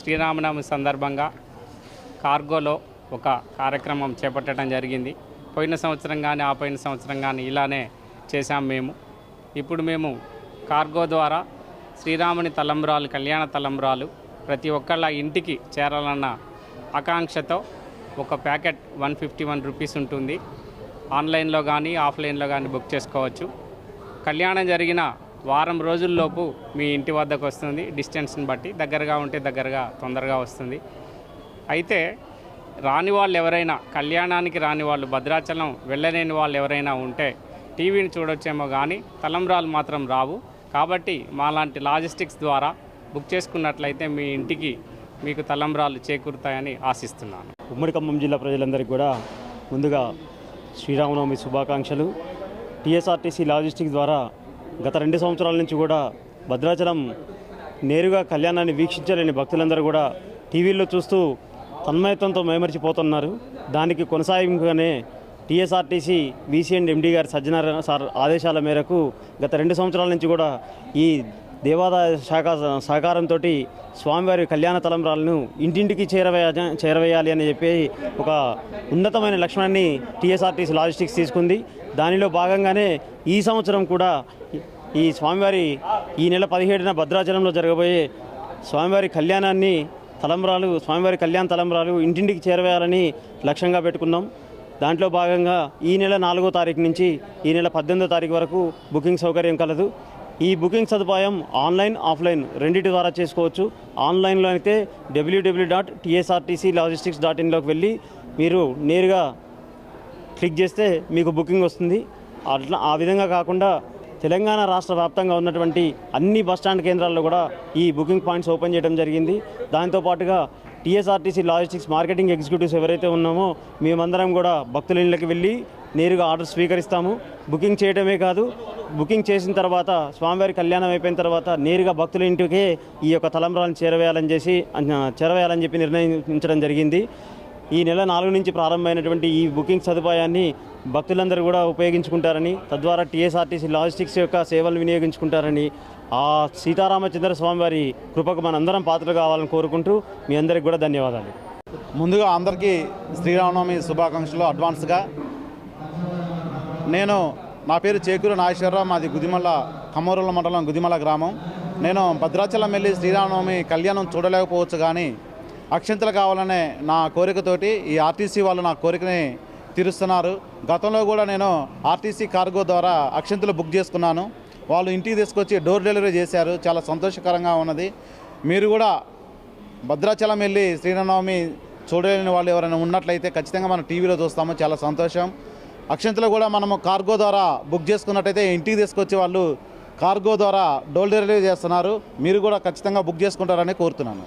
శ్రీరామనవమి సందర్భంగా కార్గోలో ఒక కార్యక్రమం చేపట్టడం జరిగింది. పోయిన సంవత్సరం కానీ ఆ పోయిన సంవత్సరం కానీ ఇలానే చేశాం మేము. ఇప్పుడు మేము కార్గో ద్వారా శ్రీరాముని తలంబ్రాలు, కళ్యాణ తలంబ్రాలు ప్రతి ఒక్కళ్ళ ఇంటికి చేరాలన్న ఆకాంక్షతో ఒక ప్యాకెట్ 151 రూపీస్ ఉంటుంది. ఆన్లైన్లో కానీ ఆఫ్లైన్లో కానీ బుక్ చేసుకోవచ్చు. కళ్యాణం జరిగిన వారం రోజుల్లోపు మీ ఇంటి వద్దకు వస్తుంది. డిస్టెన్స్ని బట్టి దగ్గరగా ఉంటే దగ్గరగా తొందరగా వస్తుంది. అయితే రాని వాళ్ళు ఎవరైనా, కళ్యాణానికి రాని వాళ్ళు, భద్రాచలం వెళ్ళలేని వాళ్ళు ఎవరైనా ఉంటే టీవీని చూడొచ్చేమో కానీ తలంబ్రాలు మాత్రం రావు. కాబట్టి మాలాంటి లాజిస్టిక్స్ ద్వారా బుక్ చేసుకున్నట్లయితే మీ ఇంటికి మీకు తలంబ్రాలు చేకూరుతాయని ఆశిస్తున్నాను. ఉమ్మడి ఖమ్మం జిల్లా ప్రజలందరికీ కూడా ముందుగా శ్రీరామనవమి శుభాకాంక్షలు. టీఎస్ఆర్టీసీ లాజిస్టిక్స్ ద్వారా గత 2 సంవత్సరాల నుంచి కూడా భద్రాచలం నేరుగా కళ్యాణాన్ని వీక్షించలేని భక్తులందరూ కూడా టీవీల్లో చూస్తూ తన్మయత్వంతో మైమరిచిపోతున్నారు. దానికి కొనసాగింపుగానే టీఎస్ఆర్టీసీ వీసీ అండ్ ఎండీ గారి సజ్జనారాయణ సార్ ఆదేశాల మేరకు గత 2 సంవత్సరాల నుంచి కూడా ఈ దేవాదాయ శాఖ సహకారంతో స్వామివారి కళ్యాణ తలంబ్రాలను ఇంటింటికి చేరవేయాలి అని చెప్పి ఒక ఉన్నతమైన లక్ష్యాన్ని టీఎస్ఆర్టీసీ లాజిస్టిక్స్ తీసుకుంది. దానిలో భాగంగానే ఈ సంవత్సరం కూడా ఈ స్వామివారి ఈ నెల 17న భద్రాచలంలో జరగబోయే స్వామివారి కళ్యాణాన్ని స్వామివారి కళ్యాణ తలంబ్రాలు ఇంటింటికి చేరవేయాలని లక్ష్యంగా పెట్టుకున్నాం. దాంట్లో భాగంగా ఈ నెల 4వ తారీఖు నుంచి ఈ నెల 18వ తారీఖు వరకు బుకింగ్ సౌకర్యం కలదు. ఈ బుకింగ్ సదుపాయం ఆన్లైన్, ఆఫ్లైన్ రెండింటి ద్వారా చేసుకోవచ్చు. ఆన్లైన్లో అయితే www.tsrtclogistics.in లోకి వెళ్ళి మీరు నేరుగా క్లిక్ చేస్తే మీకు బుకింగ్ వస్తుంది. ఆ విధంగా కాకుండా తెలంగాణ రాష్ట్ర వ్యాప్తంగా ఉన్నటువంటి అన్ని బస్టాండ్ కేంద్రాల్లో కూడా ఈ బుకింగ్ పాయింట్స్ ఓపెన్ చేయడం జరిగింది. దాంతోపాటుగా టీఎస్ఆర్టీసీ లాజిస్టిక్స్ మార్కెటింగ్ ఎగ్జిక్యూటివ్స్ ఎవరైతే ఉన్నామో మేమందరం కూడా భక్తుల ఇళ్ళకి వెళ్ళి నేరుగా ఆర్డర్ స్వీకరిస్తాము. బుకింగ్ చేయడమే కాదు, బుకింగ్ చేసిన తర్వాత స్వామివారి కళ్యాణం అయిపోయిన తర్వాత నేరుగా భక్తుల ఇంటికే ఈ యొక్క తలంబ్రాలను చేరవేయాలని చెప్పి నిర్ణయించడం జరిగింది. ఈ నెల 4 నుంచి ప్రారంభమైనటువంటి ఈ బుకింగ్ సదుపాయాన్ని భక్తులందరూ కూడా ఉపయోగించుకుంటారని, తద్వారా టీఎస్ఆర్టీసీ లాజిస్టిక్స్ యొక్క సేవలు వినియోగించుకుంటారని, ఆ సీతారామచంద్ర స్వామివారి కృపకు మనందరం పాత్రలు కావాలని కోరుకుంటూ మీ అందరికి కూడా ధన్యవాదాలు. ముందుగా అందరికీ శ్రీరామనవమి శుభాకాంక్షలు అడ్వాన్స్గా. నా పేరు చేకూరు నాగేశ్వరరావు, మాది గుదిమల్ల, ఖమ్మూరుల మండలం గుదిమల్ల గ్రామం. నేను భద్రాచలం వెళ్ళి శ్రీరామనవమి కళ్యాణం చూడలేకపోవచ్చు, కానీ అక్షంతలు కావాలనే నా కోరికతోటి ఈ ఆర్టీసీ వాళ్ళు నా కోరికని తీరుస్తున్నారు. గతంలో కూడా నేను ఆర్టీసీ కార్గో ద్వారా అక్షంతలు బుక్ చేసుకున్నాను. వాళ్ళు ఇంటికి తీసుకొచ్చి డోర్ డెలివరీ చేశారు. చాలా సంతోషకరంగా ఉన్నది. మీరు కూడా భద్రాచలం వెళ్ళి శ్రీరామనవమి చూడలేని వాళ్ళు ఎవరైనా ఉన్నట్లయితే ఖచ్చితంగా మనం టీవీలో చూస్తాము. చాలా సంతోషం. అక్షంతలు కూడా మనము కార్గో ద్వారా బుక్ చేసుకున్నట్టయితే ఇంటికి తీసుకొచ్చి వాళ్ళు కార్గో ద్వారా డోర్ డెలివరీ చేస్తున్నారు. మీరు కూడా ఖచ్చితంగా బుక్ చేసుకుంటారని కోరుతున్నాను.